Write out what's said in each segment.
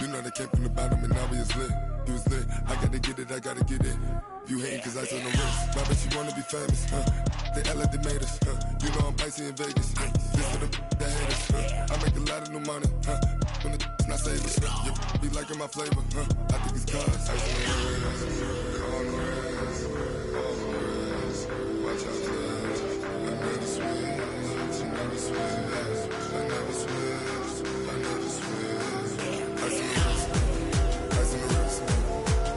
You know they came from the bottom and now we is lit. You was lit, I gotta get it, I gotta get it. You hating cause I took no risks. My bitch, you wanna be famous, They act like they made us, You know I'm icy in Vegas, This for the that hate us, I make a lot of new money, When the not savers, You be liking my flavor, I think it's cause ice on the wrist, on the wrist, on the wrist. Watch out, flash. I never switch, I never switch, I never switch, I never switch. Ice on the wrist, ice on the wrist,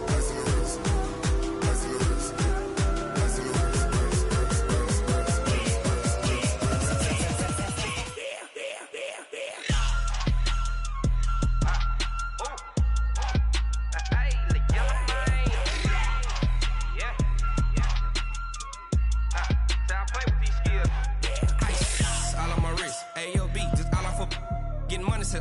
ice on the wrist, ice on the wrist, ice on the wrist,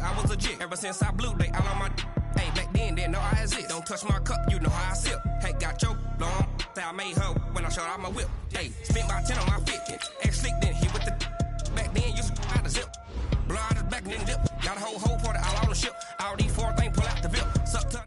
I was legit ever since I blew they all on my hey back then didn't know I exist. Don't touch my cup, you know how I sip. Hey, got your long say I made her when I showed out my whip. Hey, spent about 10 on my fit. Ex slick then hit with the back then used to out the zip. Blood is back then dip. Got a whole party all on the ship. All these four things pull out the VIP. Suck to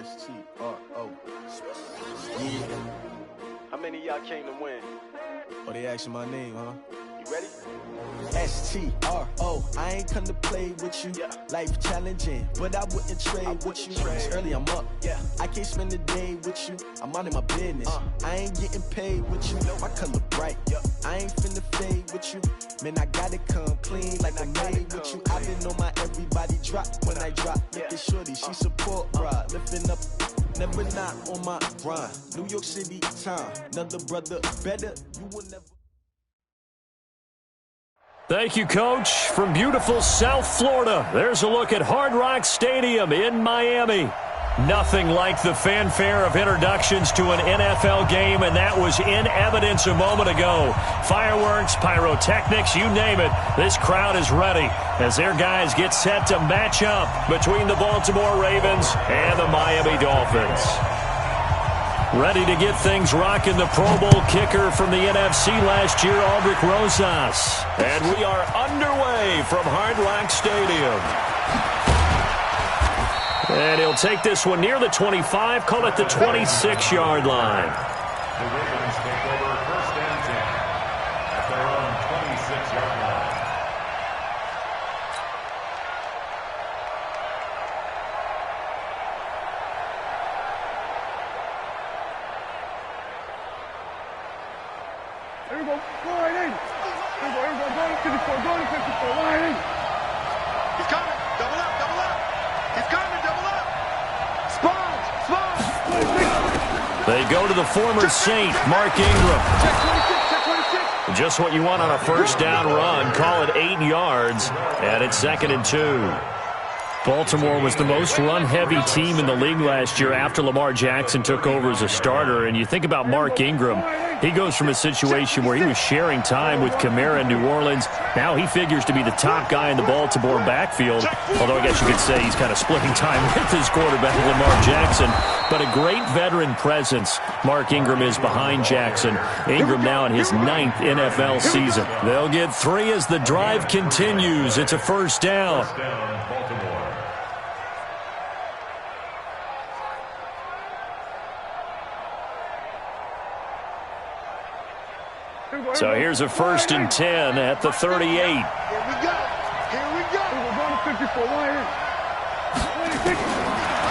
STRO. Yeah. How many of y'all came to win? Oh, they asking my name, huh? You ready? STRO. I ain't come to play with you. Life challenging, but I wouldn't trade with you. It's early, I'm up. I can't spend the day with you. I'm minding my business. I ain't getting paid with you. My color bright. I ain't finna fade with you. Man, I gotta come clean like I made with you. I been on my everybody drop when I drop. Look at shorty, she support, bruh. Lifting up, never not on my grind. New York City time, another brother better. You will never. Thank you, Coach. From beautiful South Florida, there's a look at Hard Rock Stadium in Miami. Nothing like the fanfare of introductions to an NFL game, and that was in evidence a moment ago. Fireworks, pyrotechnics, you name it. This crowd is ready as their guys get set to match up between the Baltimore Ravens and the Miami Dolphins. Ready to get things rocking, the Pro Bowl kicker from the NFC last year, Aldrich Rosas. And we are underway from Hard Rock Stadium. And he'll take this one near the 25, call it the 26-yard line. The Ravens take over first and 10 at their own 26-yard line. Here we go, go right in. Here we go, go to 54, go to 54, right in. He's coming, double up, double up. He's coming, double up. Spawn. They go to the former Saint, Mark Ingram. Check 26. Just what you want on a first down run. Call it 8 yards, and it's 2nd and 2. Baltimore was the most run-heavy team in the league last year after Lamar Jackson took over as a starter. And you think about Mark Ingram, he goes from a situation where he was sharing time with Kamara in New Orleans. Now he figures to be the top guy in the Baltimore backfield, although I guess you could say he's kind of splitting time with his quarterback, Lamar Jackson. But a great veteran presence Mark Ingram is behind Jackson. Ingram now in his 9th NFL season. They'll get 3 as the drive continues. It's a first down. So here's a 1st and 10 at the 38. Here we go. Here we go. We're going to 54. Line in. 26.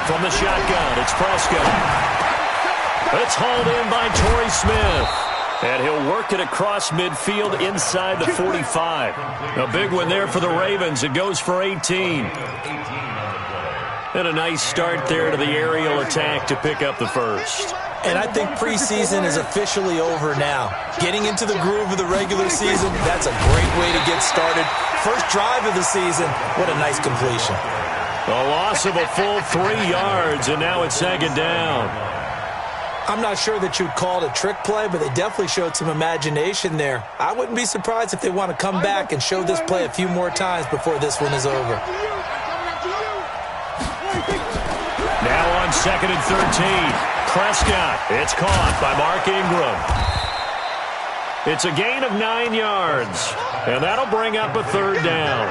From the shotgun, it's Prescott. It's hauled in by Torrey Smith. And he'll work it across midfield inside the 45. A big one there for the Ravens. It goes for 18. And a nice start there to the aerial attack to pick up the first. And I think preseason is officially over now. Getting into the groove of the regular season, that's a great way to get started. First drive of the season, what a nice completion. A loss of a full 3 yards, and now it's 2nd down. I'm not sure that you'd call it a trick play, but they definitely showed some imagination there. I wouldn't be surprised if they want to come back and show this play a few more times before this one is over. Now on 2nd and 13. Prescott. It's caught by Mark Ingram. It's a gain of 9 yards, and that'll bring up a 3rd down.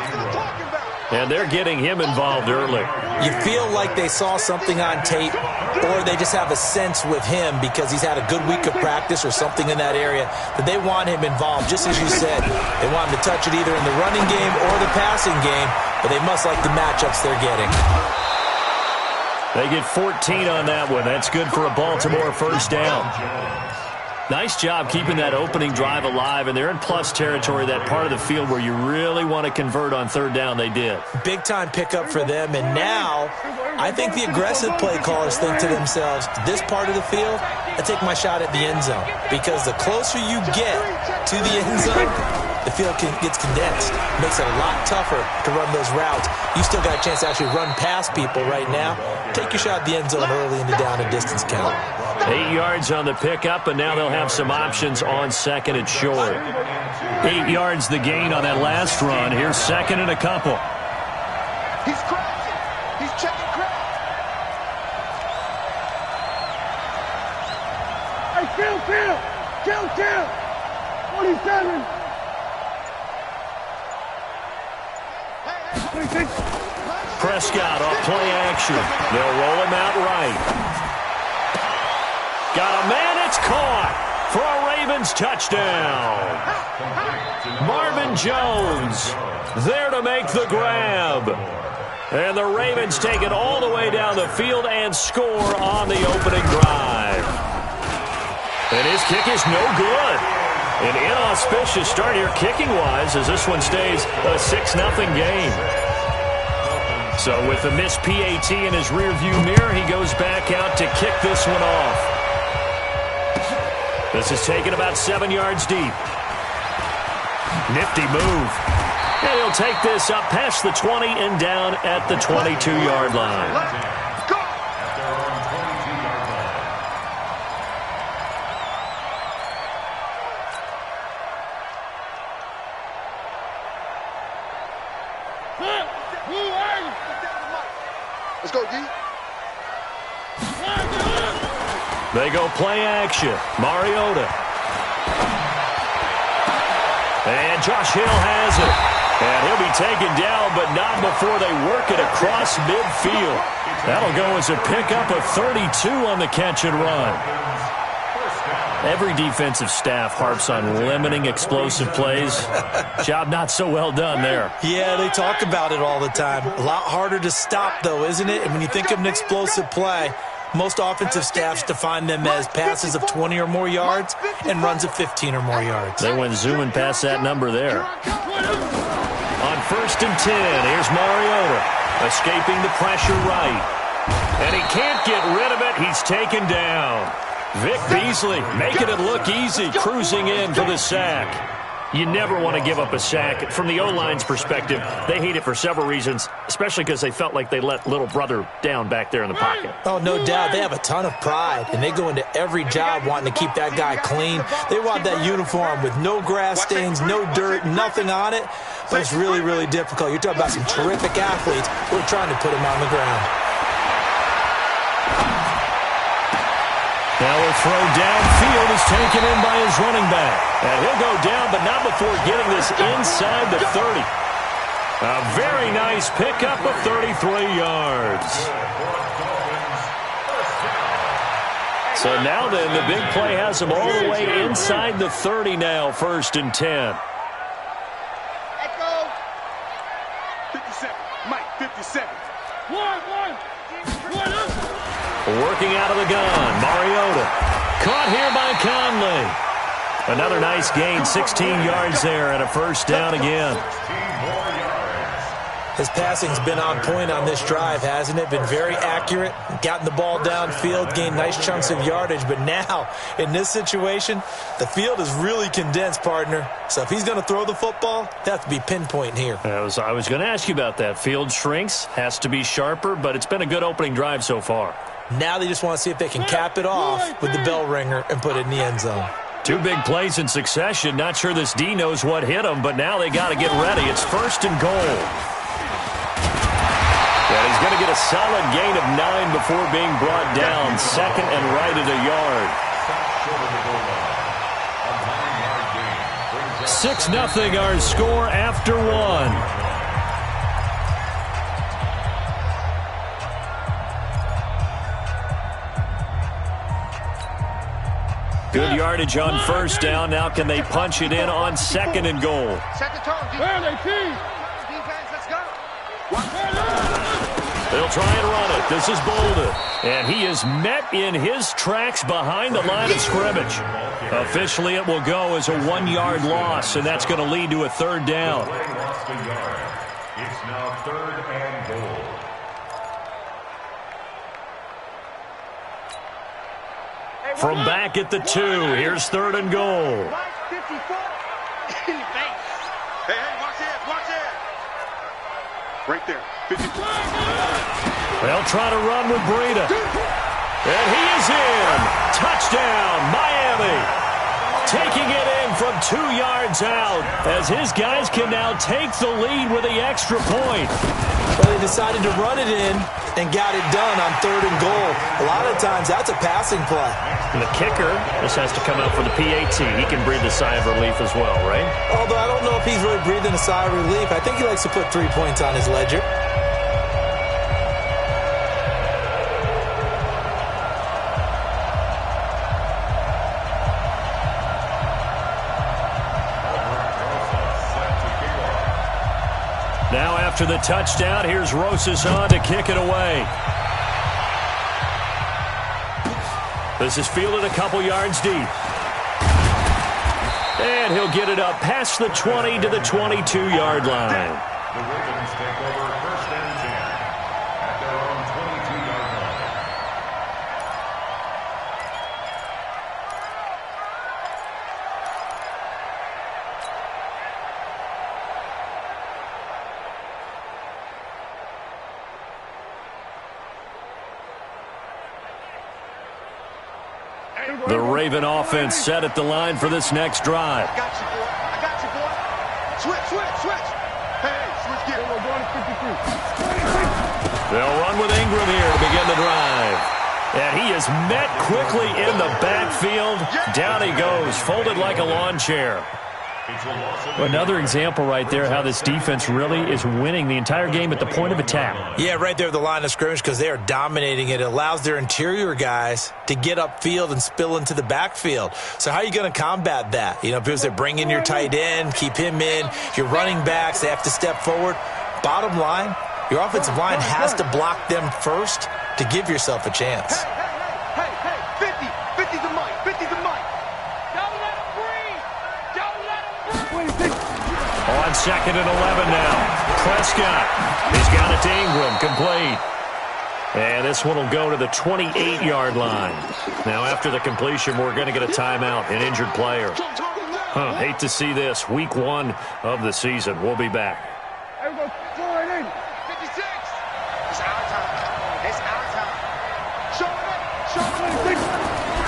And they're getting him involved early. You feel like they saw something on tape, or they just have a sense with him because he's had a good week of practice or something in that area that they want him involved. Just as you said, they want him to touch it either in the running game or the passing game, but they must like the matchups they're getting. They get 14 on that one. That's good for a Baltimore 1st down. Nice job keeping that opening drive alive, and they're in plus territory, that part of the field where you really want to convert on 3rd down. They did. Big-time pickup for them, and now I think the aggressive play callers think to themselves, this part of the field, I take my shot at the end zone, because the closer you get to the end zone, the field gets condensed. Makes it a lot tougher to run those routes. You still got a chance to actually run past people right now. Take your shot at the end zone early in the down and distance count. 8 yards on the pickup, and now they'll have some options on 2nd and short. 8 yards the gain on that last run. Here's 2nd and a couple. He's crashing. He's checking crash. Hey, chill. 47. 26. Prescott off play action. They'll roll him out right. Got a man, it's caught for a Ravens touchdown. Marvin Jones there to make the grab. And the Ravens take it all the way down the field and score on the opening drive. And his kick is no good. An inauspicious start here kicking-wise as this one stays a 6-0 game. So with the missed PAT in his rearview mirror, he goes back out to kick this one off. This is taken about 7 yards deep. Nifty move. And he'll take this up past the 20 and down at the 22-yard line. Let's go, D. They go play action. Mariota. And Josh Hill has it. And he'll be taken down, but not before they work it across midfield. That'll go as a pickup of 32 on the catch and run. Every defensive staff harps on limiting explosive plays. Job not so well done there. Yeah, they talk about it all the time. A lot harder to stop, though, isn't it? And when you think of an explosive play, most offensive staffs define them as passes of 20 or more yards and runs of 15 or more yards. They went zooming past that number there. On 1st and 10, here's Mariota, escaping the pressure right. And he can't get rid of it. He's taken down. Vic Beasley making it look easy, cruising in for the sack. You never want to give up a sack. From the O-line's perspective, they hate it for several reasons, especially because they felt like they let little brother down back there in the pocket. Oh, no doubt. They have a ton of pride, and they go into every job wanting to keep that guy clean. They want that uniform with no grass stains, no dirt, nothing on it. But it's really, really difficult. You're talking about some terrific athletes who are trying to put him on the ground. Now a throw downfield is taken in by his running back. And he'll go down, but not before getting this inside the 30. A very nice pickup of 33 yards. So now then, the big play has them all the way inside the 30 now, 1st and 10. Echo. 57. Mike, 57. One. Working out of the gun, Mariota. Caught here by Conley. Another nice gain, 16 yards there, and a 1st down again. His passing's been on point on this drive, hasn't it? Been very accurate, gotten the ball downfield, gained nice chunks of yardage. But now, in this situation, the field is really condensed, partner. So if he's going to throw the football, they have to be pinpoint here. I was going to ask you about that. Field shrinks, has to be sharper, but it's been a good opening drive so far. Now they just want to see if they can cap it off with the bell ringer and put it in the end zone. 2 big plays in succession. Not sure this D knows what hit him, but now they got to get ready. It's 1st and goal. And he's going to get a solid gain of 9 before being brought down. 2nd and right at a yard. 6-0 our score after 1. Good yardage on 1st down. Now can they punch it in on 2nd and goal? Set the tone, Defense, let's go. They'll try and run it. This is Bolden. And he is met in his tracks behind the line of scrimmage. Officially, it will go as a 1-yard loss, and that's going to lead to a 3rd down. It's now 3rd and goal. From back at the 2, here's 3rd and goal. Hey, watch it. Right there, 54. They'll try to run with Breida. And he is in. Touchdown, Miami. Taking it in from 2 yards out as his guys can now take the lead with the extra point. Well, they decided to run it in and got it done on 3rd and goal. A lot of times, that's a passing play. And the kicker, this has to come out for the PAT. He can breathe a sigh of relief as well, right? Although I don't know if he's really breathing a sigh of relief. I think he likes to put 3 points on his ledger. Now after the touchdown, here's Rosas on to kick it away. This is fielded a couple yards deep. And he'll get it up past the 20 to the 22-yard line. The Ravens take over 1st and 10 at their own 22-yard line. The Raven offense set at the line for this next drive. I got you, boy. Switch. Hey, switch gear. They'll run with Ingram here to begin the drive. And he is met quickly in the backfield. Down he goes, folded like a lawn chair. Another example right there how this defense really is winning the entire game at the point of attack. Yeah, right there at the line of scrimmage because they are dominating it. It allows their interior guys to get upfield and spill into the backfield. So how are you going to combat that? You know, because they bring in your tight end, keep him in. Your running backs, they have to step forward. Bottom line, your offensive line has to block them first to give yourself a chance. Hey, 50 the mic. Don't let him breathe. On 2nd and 11 now. Prescott. He's got it to Ingram, complete. And this one will go to the 28-yard line. Now after the completion, we're going to get a timeout, an injured player. Hate to see this. Week 1 of the season. We'll be back. 56. It's our time. Show it.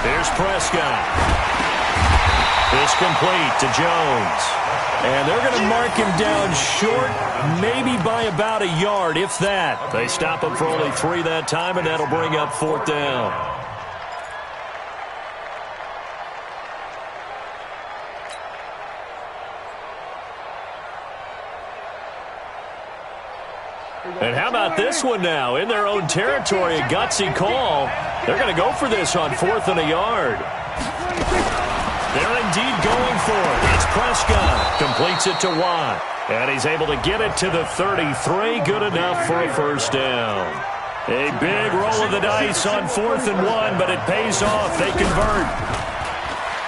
Here's Prescott. It's complete to Jones. And they're going to mark him down short, maybe by about a yard, if that. They stop him for only 3 that time, and that'll bring up 4th down. And how about this one now? In their own territory, a gutsy call. They're going to go for this on 4th and a yard. They're indeed going for it. It's Prescott. Completes it to Watt. And he's able to get it to the 33. Good enough for a first down. A big roll of the dice on 4th and 1, but it pays off. They convert.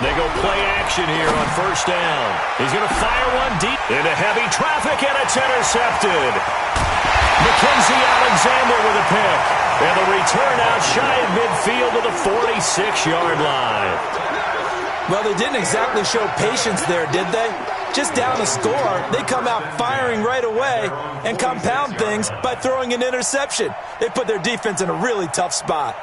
They go play action here on first down. He's going to fire one deep into heavy traffic, and it's intercepted. Mackenzie Alexander with a pick. And the return out shy of midfield to the 46-yard line. Well, they didn't exactly show patience there, did they? Just down a score, they come out firing right away and compound things by throwing an interception. They put their defense in a really tough spot.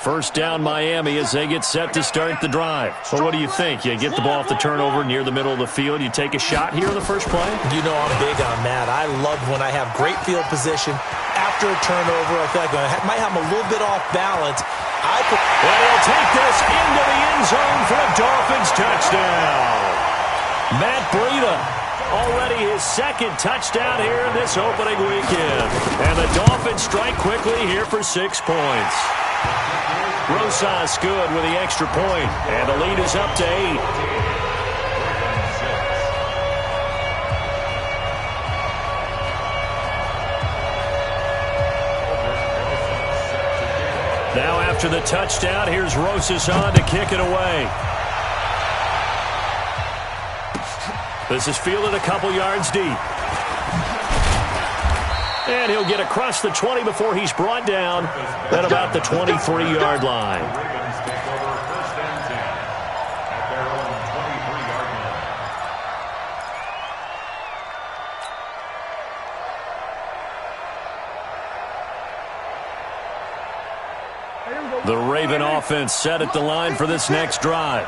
First down Miami as they get set to start the drive. So what do you think? You get the ball off the turnover near the middle of the field. You take a shot here in the first play? You know I'm big on that. I love when I have great field position. After a turnover, I feel like I might have them a little bit off balance. And he'll take this into the end zone for a Dolphins touchdown. Matt Breida, already his second touchdown here in this opening weekend. And the Dolphins strike quickly here for 6 points. Rosas good with the extra point, and the lead is up to 8. Now after the touchdown, here's Rosas on to kick it away. This is fielded a couple yards deep. And he'll get across the 20 before he's brought down at about the 23-yard line. The Raven offense set at the line for this next drive.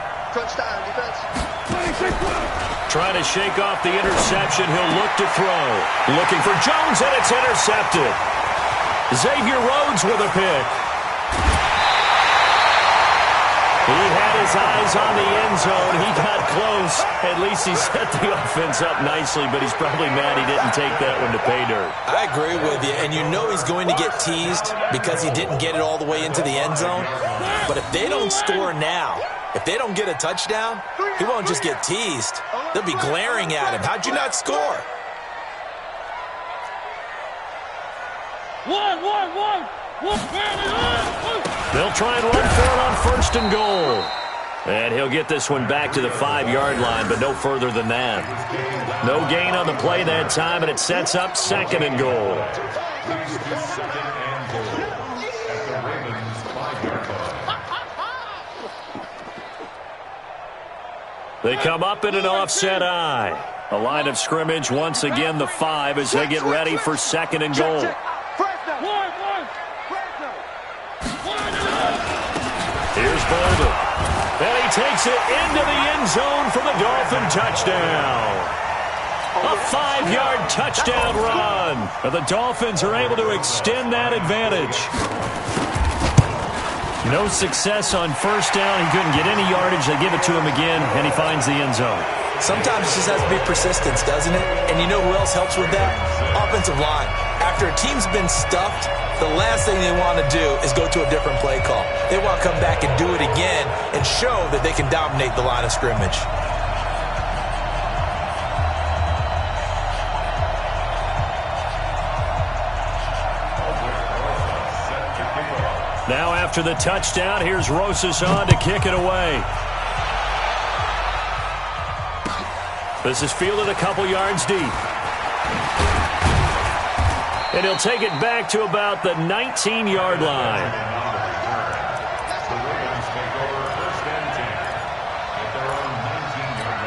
Trying to shake off the interception. He'll look to throw. Looking for Jones, and it's intercepted. Xavier Rhodes with a pick. He had his eyes on the end zone. He got close. At least he set the offense up nicely, but he's probably mad he didn't take that one to pay dirt. I agree with you, and you know he's going to get teased because he didn't get it all the way into the end zone. But if they don't score now, if they don't get a touchdown, he won't just get teased. They'll be glaring at him. How'd you not score? They'll try and run for it on first and goal. And he'll get this one back to the 5-yard line, but no further than that. No gain on the play that time, and it sets up 2nd and goal. They come up in an offset eye. A line of scrimmage, once again, the 5 as they get ready for 2nd and goal. Here's Bolden. And he takes it into the end zone for the Dolphin touchdown. A 5-yard touchdown run. And the Dolphins are able to extend that advantage. No success on first down. He couldn't get any yardage. They give it to him again, and he finds the end zone. Sometimes it just has to be persistence, doesn't it? And you know who else helps with that? Offensive line. After a team's been stuffed, the last thing they want to do is go to a different play call. They want to come back and do it again and show that they can dominate the line of scrimmage. Now after the touchdown, here's Rosas on to kick it away. This is fielded a couple yards deep. And he'll take it back to about the 19-yard line. The Ravens take over 1st and 10 at their own 19-yard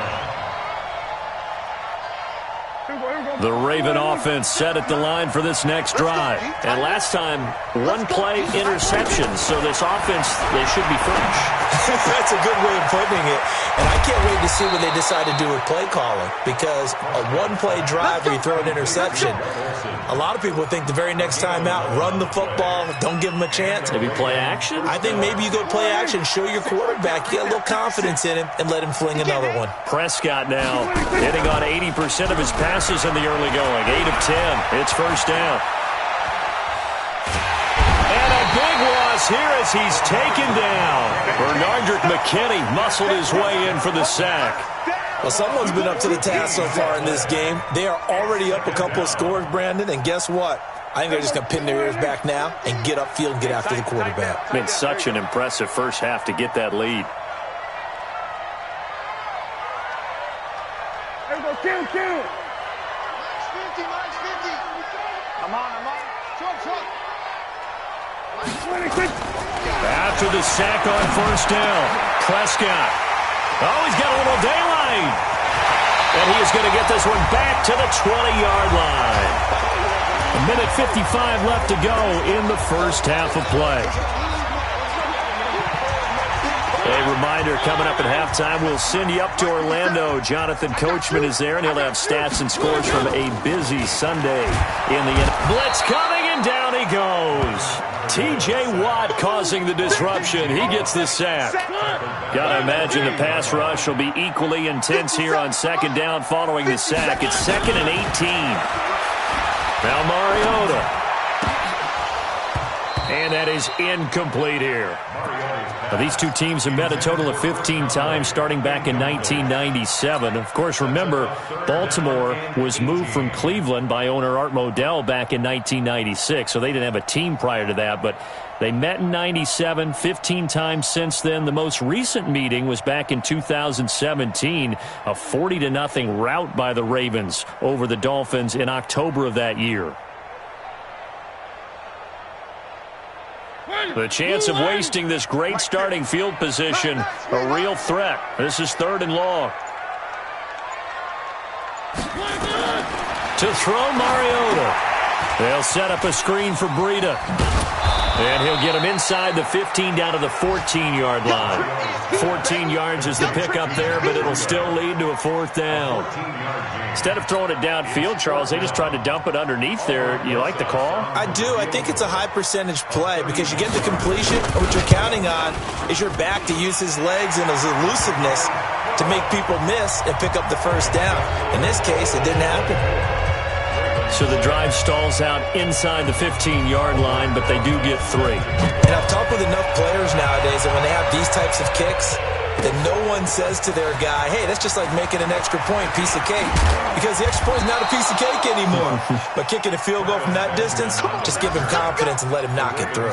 line. The Raven offense set at the line for this next drive. And last time, one-play interception. So this offense, they should be fresh. That's a good way of putting it. And I can't wait to see what they decide to do with play calling. Because a one-play drive where you throw an interception, a lot of people think the very next time out, run the football, don't give them a chance. Maybe play action? I think maybe you go play action, show your quarterback, get a little confidence in him, and let him fling another one. Prescott now hitting on 80% of his passes in the early going. 8 of 10. It's first down. And a big loss here as he's taken down. Bernardrick McKinney muscled his way in for the sack. Well, someone's been up to the task so far in this game. They are already up a couple of scores, Brandon, and guess what? I think they're just going to pin their ears back now and get upfield and get after the quarterback. Been such an impressive first half to get that lead. There we go, kill. Minus 50. I'm on. Short. 26. After the sack on first down, Prescott. Oh, he's got a little daylight. And he is going to get this one back to the 20-yard line. A minute 55 left to go in the first half of play. A reminder, coming up at halftime, we'll send you up to Orlando. Jonathan Coachman is there, and he'll have stats and scores from a busy Sunday in the blitz coming, and down he goes. T.J. Watt causing the disruption. He gets the sack. Gotta imagine the pass rush will be equally intense here on second down following the sack. It's 2nd and 18. Now Mariota. And that is incomplete here. Now, these two teams have met a total of 15 times starting back in 1997. Of course, remember, Baltimore was moved from Cleveland by owner Art Modell back in 1996, so they didn't have a team prior to that, but they met in 97, 15 times since then. The most recent meeting was back in 2017, a 40-0 rout by the Ravens over the Dolphins in October of that year. The chance of wasting this great starting field position, a real threat. This is 3rd and long. To throw Mariota. They'll set up a screen for Breida. And he'll get him inside the 15 down to the 14-yard line. 14 yards is the pickup there, but it'll still lead to a 4th down. Instead of throwing it downfield, Charles, they just tried to dump it underneath there. You like the call? I do. I think it's a high-percentage play because you get the completion. What you're counting on is your back to use his legs and his elusiveness to make people miss and pick up the first down. In this case, it didn't happen. So the drive stalls out inside the 15-yard line, but they do get 3. And I've talked with enough players nowadays that when they have these types of kicks, that no one says to their guy, hey, that's just like making an extra point, piece of cake. Because the extra point is not a piece of cake anymore. But kicking a field goal from that distance, just give him confidence and let him knock it through.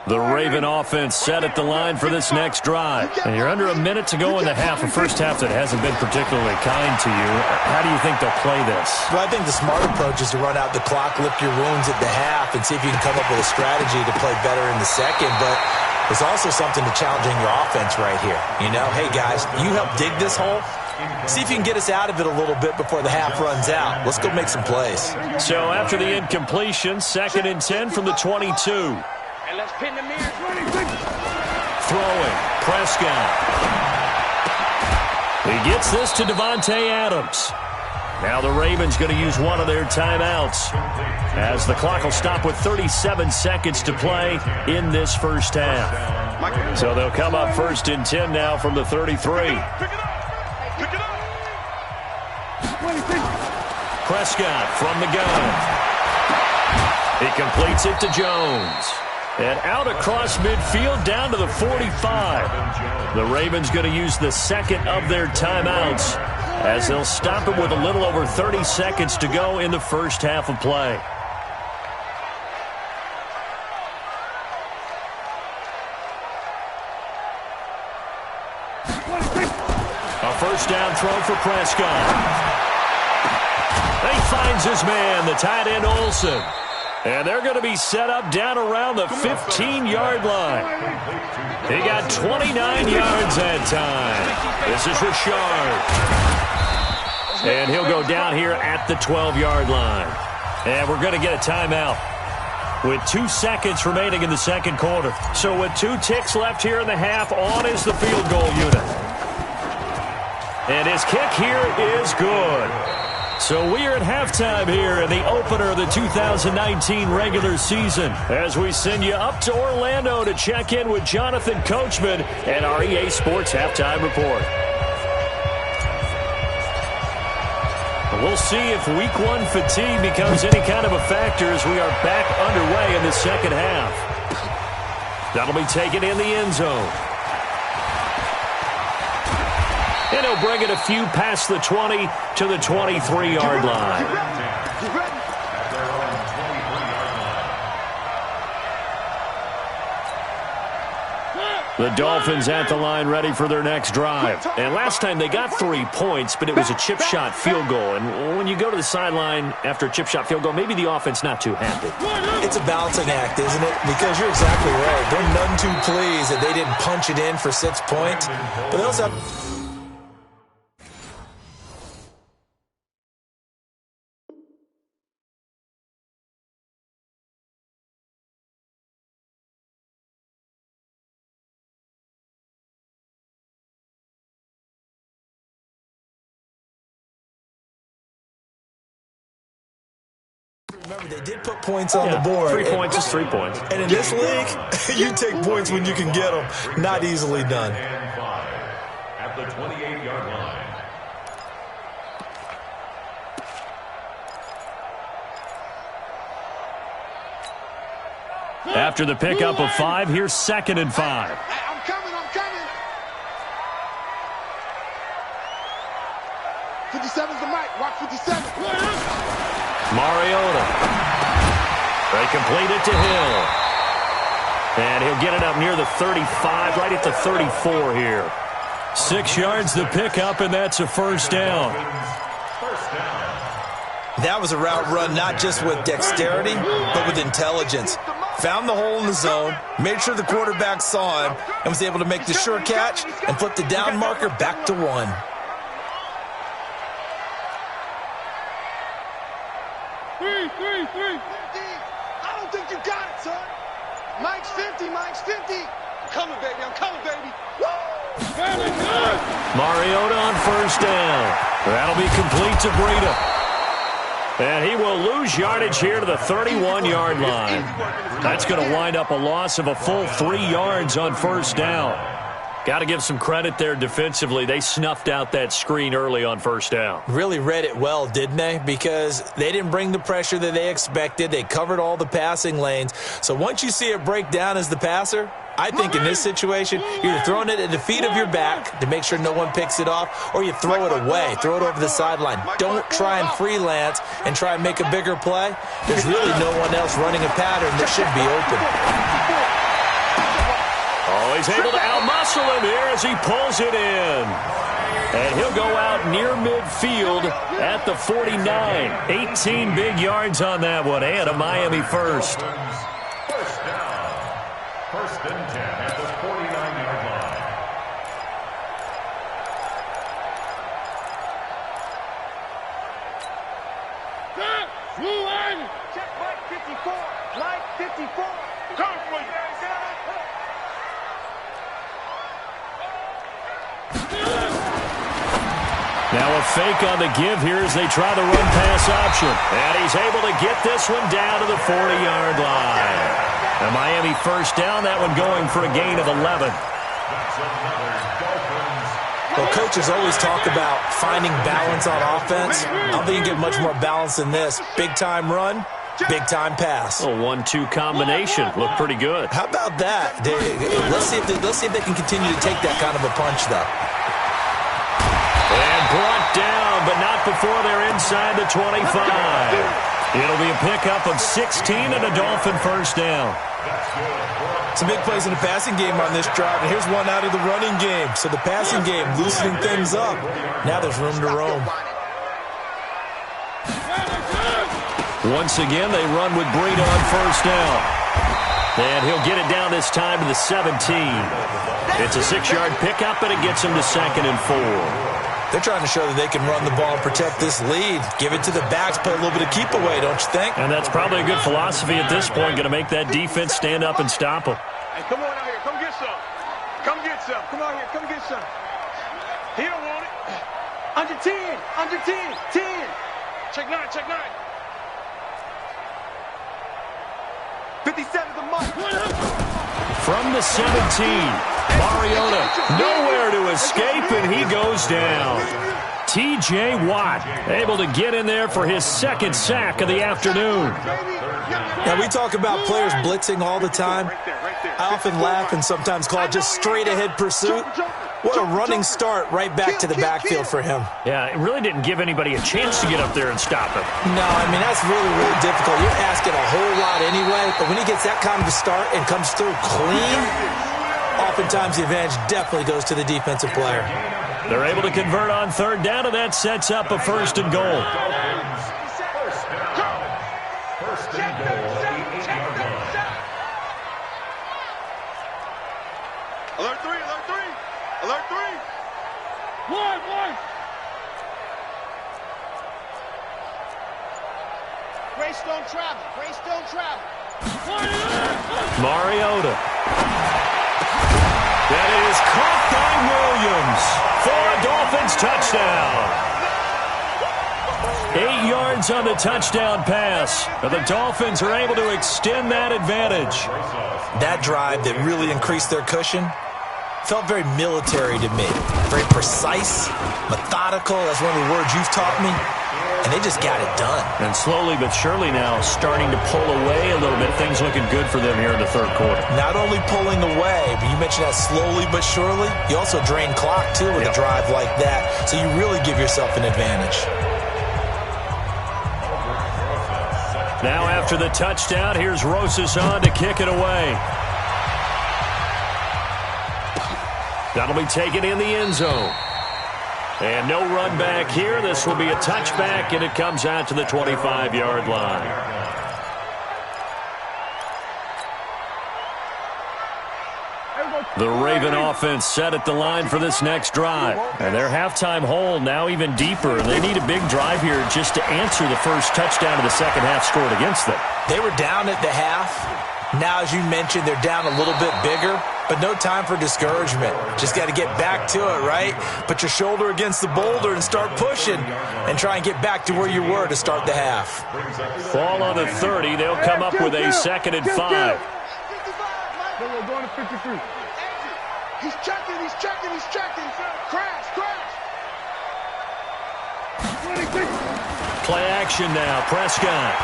The Raven offense set at the line for this next drive. And you're under a minute to go in the half, a first half that hasn't been particularly kind to you. How do you think they'll play this? Well, I think the smart approach is to run out the clock, lick your wounds at the half, and see if you can come up with a strategy to play better in the second. But there's also something to challenging your offense right here. You know, hey, guys, you help dig this hole. See if you can get us out of it a little bit before the half runs out. Let's go make some plays. So after the incompletion, 2nd and 10 from the 22. And let's pin the mirror. Throwing, Prescott. He gets this to Devontae Adams. Now the Ravens going to use one of their timeouts as the clock will stop with 37 seconds to play in this first half. So they'll come up 1st and 10 now from the 33. Prescott from the gun. He completes it to Jones. And out across midfield down to the 45. The Ravens going to use the second of their timeouts as they'll stop it with a little over 30 seconds to go in the first half of play. A first down throw for Prescott. He finds his man, the tight end Olsen. And they're going to be set up down around the 15-yard line. He got 29 yards that time. This is Richard. And he'll go down here at the 12-yard line. And we're going to get a timeout with 2 seconds remaining in the second quarter. So with 2 ticks left here in the half, on is the field goal unit. And his kick here is good. So we are at halftime here in the opener of the 2019 regular season as we send you up to Orlando to check in with Jonathan Coachman and our EA Sports Halftime Report. We'll see if Week 1 fatigue becomes any kind of a factor as we are back underway in the second half. That'll be taken in the end zone. And he'll bring it a few past the 20 to the 23-yard line. The Dolphins at the line ready for their next drive. And last time they got 3 points, but it was a chip shot field goal. And when you go to the sideline after a chip shot field goal, maybe the offense not too happy. It's a balancing act, isn't it? Because you're exactly right. They're none too pleased that they didn't punch it in for 6 points. But they also have... Remember, they did put points on the board. 3 points is 3 points. And in this league, you take points when you can get them. Not easily done. At the 28-yard line. After the pickup of 5, here's 2nd and 5. I'm coming. 57's the mic. Watch 57. Mariota. They complete it to Hill. And he'll get it up near the 35, right at the 34 here. 6 yards the pickup, and that's a first down. That was a route run not just with dexterity, but with intelligence. Found the hole in the zone, made sure the quarterback saw him, and was able to make the sure catch and flip the down marker back to 1. Three. I don't think you got it, son. Mike's 50. I'm coming, baby. Woo! Very good. Mariota on first down. That'll be complete to Breida. And he will lose yardage here to the 31-yard line. That's going to wind up a loss of a full 3 yards on first down. Got to give some credit there defensively. They snuffed out that screen early on first down. Really read it well, didn't they? Because they didn't bring the pressure that they expected. They covered all the passing lanes. So once you see it break down as the passer, I think in this situation, you're throwing it at the feet of your back to make sure no one picks it off, or you throw it away, throw it over the sideline. Don't try and freelance and try and make a bigger play. There's really no one else running a pattern that should be open. Oh, he's able to outmuscle him here as he pulls it in. And he'll go out near midfield at the 49. 18 big yards on that one, and a Miami first. First down. First and 10 at the 49-yard line. Check Mike 54. Mike 54. Come for you. Now a fake on the give here as they try the run-pass option. And he's able to get this one down to the 40-yard line. A Miami first down, that one going for a gain of 11. That's another Dolphins. Well, coaches always talk about finding balance on offense. I don't think you get much more balance than this. Big-time run, big-time pass. A 1-2 combination. Looked pretty good. How about that? Let's see if they can continue to take that kind of a punch, though. And brought down, but not before they're inside the 25. It'll be a pickup of 16 and a Dolphin first down. Some big plays in the passing game on this drive, and here's one out of the running game. So the passing game loosening things up. Now there's room to roam. Once again, they run with Breida on first down. And he'll get it down this time to the 17. It's a 6-yard pickup, and it gets him to 2nd and 4. They're trying to show that they can run the ball and protect this lead. Give it to the backs, play a little bit of keep away, don't you think? And that's probably a good philosophy at this point, going to make that defense stand up and stop them. Hey, come on out here. Come get some. Come get some. Come out here. Come get some. He don't want it. Under 10. Under 10. 10. Check 9. Check 9. 57 the mark. From the 17, Mariota nowhere to escape, and he goes down. T.J. Watt able to get in there for his 2nd sack of the afternoon. Now, we talk about players blitzing all the time. I often laugh and sometimes call it just straight-ahead pursuit. What a running start right back to the backfield for him. Yeah, it really didn't give anybody a chance to get up there and stop him. No, I mean, that's really, really difficult. You're asking a whole lot anyway, but when he gets that kind of a start and comes through clean, oftentimes the advantage definitely goes to the defensive player. They're able to convert on 3rd down, and that sets up a 1st and goal. First and goal, the 8-yard line. Alert 3, alert 3. Alert 3. One. Grace don't travel. Grace don't travel. Mariota. That is caught by Williams for a Dolphins touchdown. 8 yards on the touchdown pass. But the Dolphins are able to extend that advantage. That drive that really increased their cushion felt very military to me. Very precise, methodical. That's one of the words you've taught me. And they just got it done. And slowly but surely now starting to pull away a little bit. Things looking good for them here in the 3rd quarter. Not only pulling away, but you mentioned that slowly but surely. You also drain clock, too, with a drive like that. So you really give yourself an advantage. Now after the touchdown, here's Rosas on to kick it away. That'll be taken in the end zone. And no run back here. This will be a touchback, and it comes out to the 25-yard line. The Raven offense set at the line for this next drive. And their halftime hole now even deeper. They need a big drive here just to answer the first touchdown of the second half scored against them. They were down at the half. Now, as you mentioned, they're down a little bit bigger, but no time for discouragement. Just got to get back to it, right? Put your shoulder against the boulder and start pushing and try and get back to where you were to start the half. Ball on the 30. They'll come up with a 2nd and 5. We're going to 53. He's checking. Crash. Play action now. Prescott.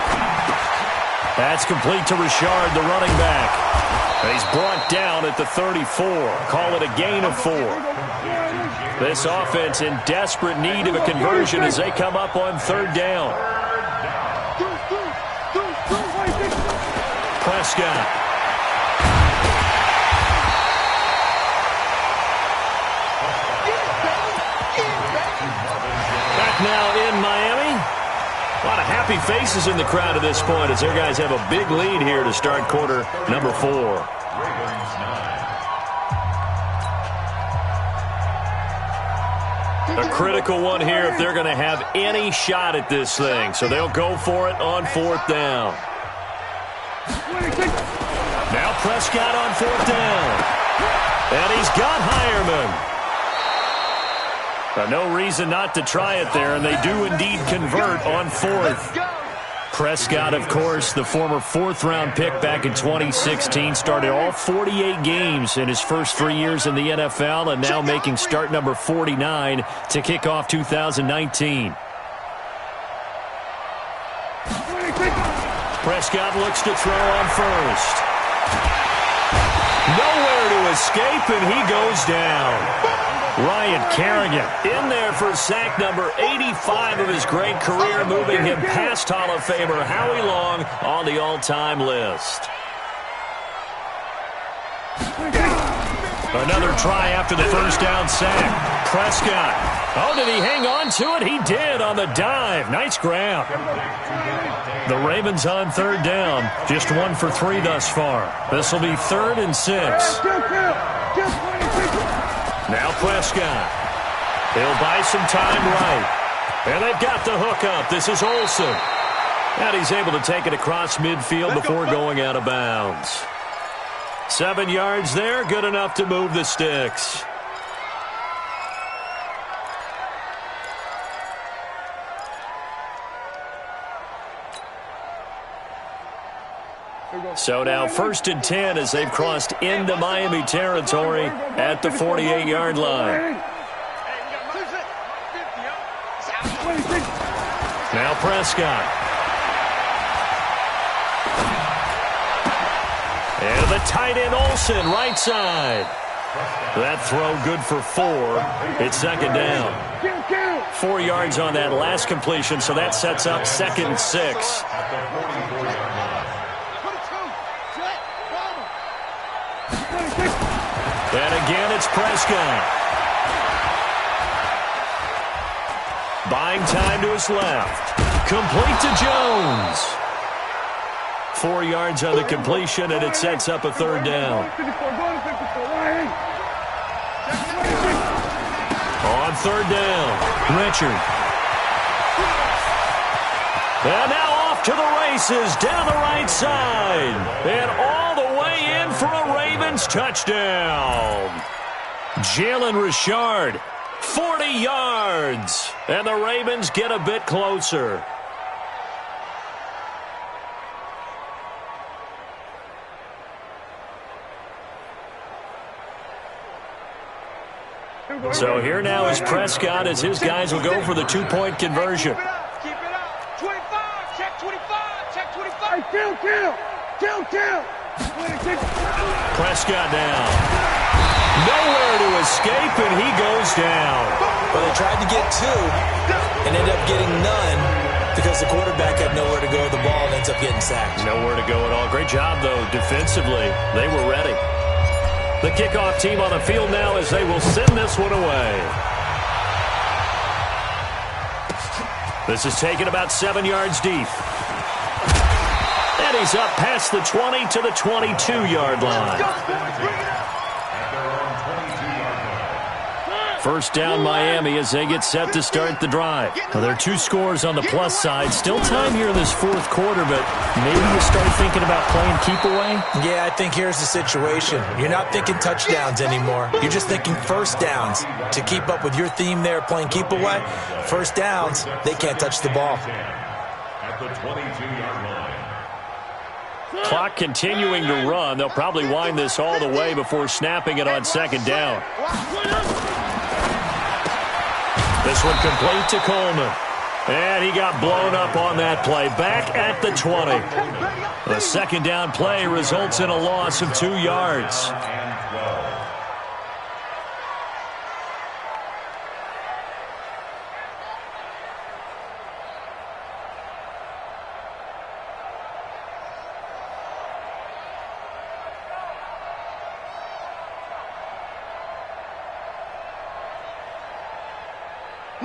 That's complete to Richard, the running back. He's brought down at the 34. Call it a gain of 4. This offense in desperate need of a conversion as they come up on 3rd down. Prescott. Back now in Miami. A lot of happy faces in the crowd at this point as their guys have a big lead here to start quarter number 4. A critical one here if they're going to have any shot at this thing. So they'll go for it on 4th down. Now Prescott on 4th down. And he's got Hireman. No reason not to try it there, and they do indeed convert on 4th. Prescott, of course, the former 4th-round pick back in 2016, started all 48 games in his first 3 years in the NFL, and now making start number 49 to kick off 2019. Prescott looks to throw on 1st. Nowhere to escape, and he goes down. Ryan Kerrigan in there for sack number 85 of his great career, moving him past Hall of Famer Howie Long on the all-time list. Another try after the first down sack. Prescott. Oh, did he hang on to it? He did on the dive. Nice grab. The Ravens on third down. Just 1 for 3 thus far. This will be 3rd and 6. Now Prescott. He'll buy some time right. And they've got the hook up. This is Olsen. And he's able to take it across midfield before going out of bounds. 7 yards there, good enough to move the sticks. So now 1st and 10 as they've crossed into Miami territory at the 48-yard line. Now Prescott. And the tight end Olsen, right side. That throw good for 4. It's 2nd down. 4 yards on that last completion, so that sets up 2nd and 6. And again, it's Prescott. Buying time to his left. Complete to Jones. 4 yards on the completion, and it sets up a 3rd down. On 3rd down, Richard. And now off to the races, down the right side. And all the way in for a Ravens touchdown. Jalen Richard, 40 yards. And the Ravens get a bit closer. So here now is Prescott as his guys will go for the 2-point conversion. Keep it up. 25. Check 25. Check 25. Kill. Prescott down. Nowhere to escape, and he goes down. Well, they tried to get 2 and ended up getting none because the quarterback had nowhere to go with the ball and ends up getting sacked. Nowhere to go at all. Great job, though, defensively. They were ready. The kickoff team on the field now as they will send this one away. This is taken about 7 yards deep. And he's up past the 20 to the 22-yard line. First down Miami as they get set to start the drive. Well, there are 2 scores on the plus side. Still time here in this 4th quarter, but maybe you start thinking about playing keep away? Yeah, I think here's the situation. You're not thinking touchdowns anymore. You're just thinking first downs. To keep up with your theme there, playing keep away, first downs, they can't touch the ball. At the 22-yard line. Clock continuing to run. They'll probably wind this all the way before snapping it on 2nd down. This one complete to Coleman. And he got blown up on that play. Back at the 20. The 2nd down play results in a loss of 2 yards.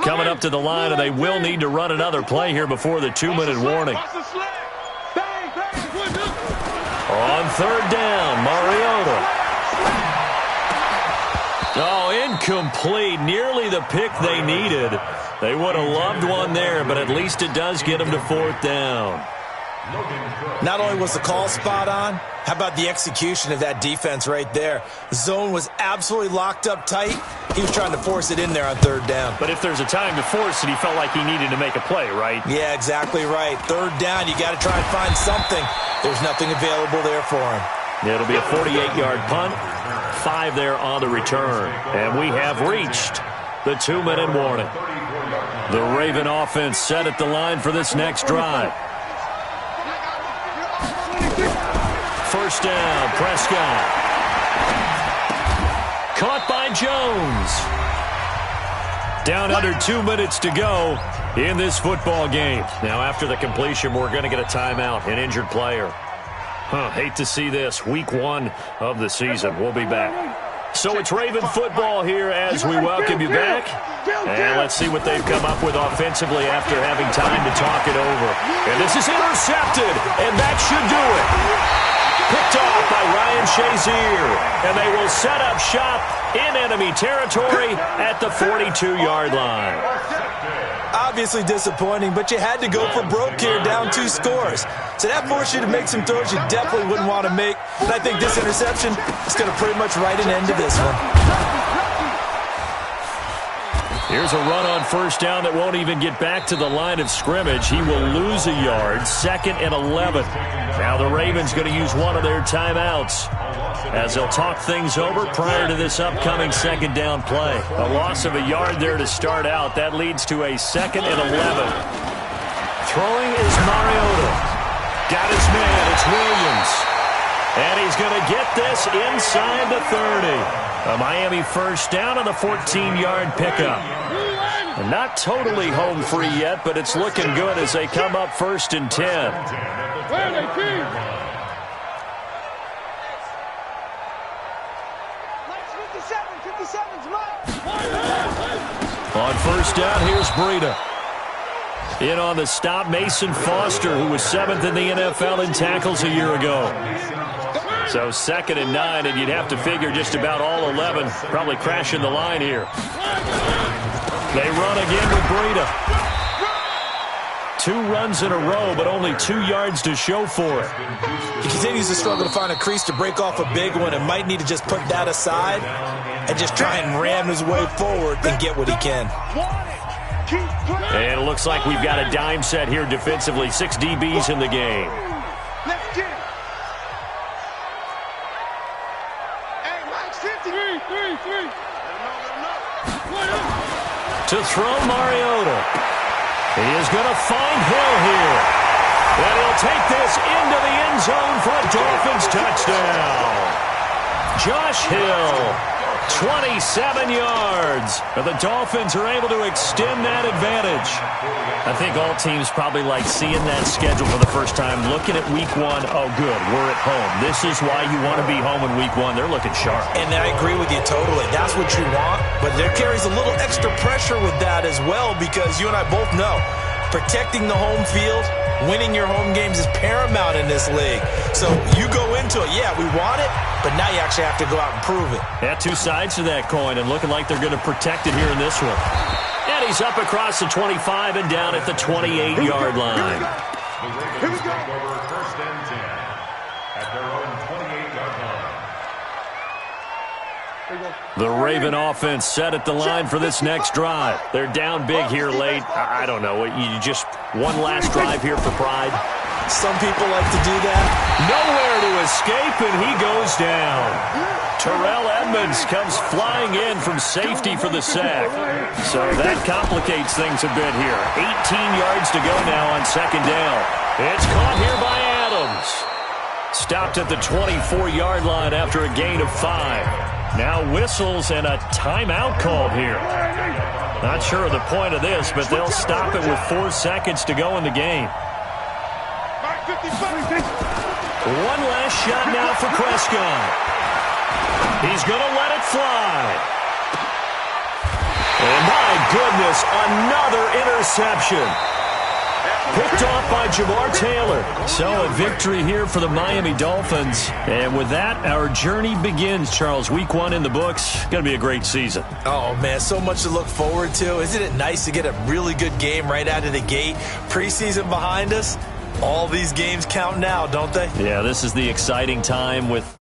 Coming up to the line, and they will need to run another play here before the 2-minute warning. On 3rd down, Mariota. Oh, incomplete. Nearly the pick they needed. They would have loved one there, but at least it does get them to 4th down. Not only was the call spot on, how about the execution of that defense right there? The zone was absolutely locked up tight. He was trying to force it in there on 3rd down. But if there's a time to force it, he felt like he needed to make a play, right? Yeah, exactly right. 3rd down, you got to try and find something. There's nothing available there for him. It'll be a 48-yard punt, 5 there on the return. And we have reached the 2-minute warning. The Raven offense set at the line for this next drive. First down, Prescott. Caught by Jones. Down under 2 minutes to go in this football game. Now, after the completion, we're going to get a timeout, an injured player. Hate to see this. Week 1 of the season. We'll be back. So it's Raven football here as we welcome you back. And let's see what they've come up with offensively after having time to talk it over. And this is intercepted, and that should do it. Picked off by Ryan Shazier, and they will set up shop in enemy territory at the 42-yard line. Obviously disappointing, but you had to go for broke here, down 2 scores. So that forced you to make some throws you definitely wouldn't want to make. And I think this interception is going to pretty much write an end to this one. Here's a run on first down that won't even get back to the line of scrimmage. He will lose a yard, 2nd and 11. Now the Ravens going to use one of their timeouts as they'll talk things over prior to this upcoming 2nd down play. A loss of a yard there to start out. That leads to a 2nd and 11. Throwing is Mariota. Got his man. It's Williams. And he's going to get this inside the 30. A Miami first down on the 14-yard pickup. And not totally home free yet, but it's looking good as they come up 1st and 10. On first down, here's Breida. In on the stop, Mason Foster, who was 7th in the NFL in tackles a year ago. So 2nd and 9, and you'd have to figure just about all 11 probably crashing the line here. They run again with Breida. 2 runs in a row, but only 2 yards to show for it. He continues to struggle to find a crease to break off a big one and might need to just put that aside and just try and ram his way forward and get what he can. And it looks like we've got a dime set here defensively. 6 DBs in the game. Let's get it. Hey, Mike's 50. Three. To throw Mariota. He is going to find Hill here. And he'll take this into the end zone for a Dolphins touchdown. Josh Hill, 27 yards. And the Dolphins are able to extend that advantage. I think all teams probably like seeing that schedule for the first time, looking at week 1. Oh, good, we're at home. This is why you want to be home in week 1. They're looking sharp. And I agree with you totally. That's what you want. But there carries a little extra pressure with that as well, because you and I both know protecting the home field, winning your home games is paramount in this league. So you go into it, yeah, we want it, but now you actually have to go out and prove it. Yeah, 2 sides to that coin, and looking like they're going to protect it here in this one. And he's up across the 25 and down at the 28-yard line. The Ravens take over 1st and 10 at their own 28-yard line. The Raven offense set at the line for this next drive. They're down big here late. I don't know. You just one last drive here for pride. Some people like to do that. Nowhere to escape, and he goes down. Terrell Edmonds comes flying in from safety for the sack. So that complicates things a bit here. 18 yards to go now on 2nd down. It's caught here by Adams. Stopped at the 24-yard line after a gain of 5. Now whistles and a timeout called here. Not sure of the point of this, but they'll stop it with 4 seconds to go in the game. One last shot now for Prescott. He's going to let it fly. And my goodness, another interception. Picked off by Jamar Taylor. So a victory here for the Miami Dolphins. And with that, our journey begins, Charles. Week 1 in the books. Going to be a great season. Oh, man, so much to look forward to. Isn't it nice to get a really good game right out of the gate? Preseason behind us. All these games count now, don't they? Yeah, this is the exciting time with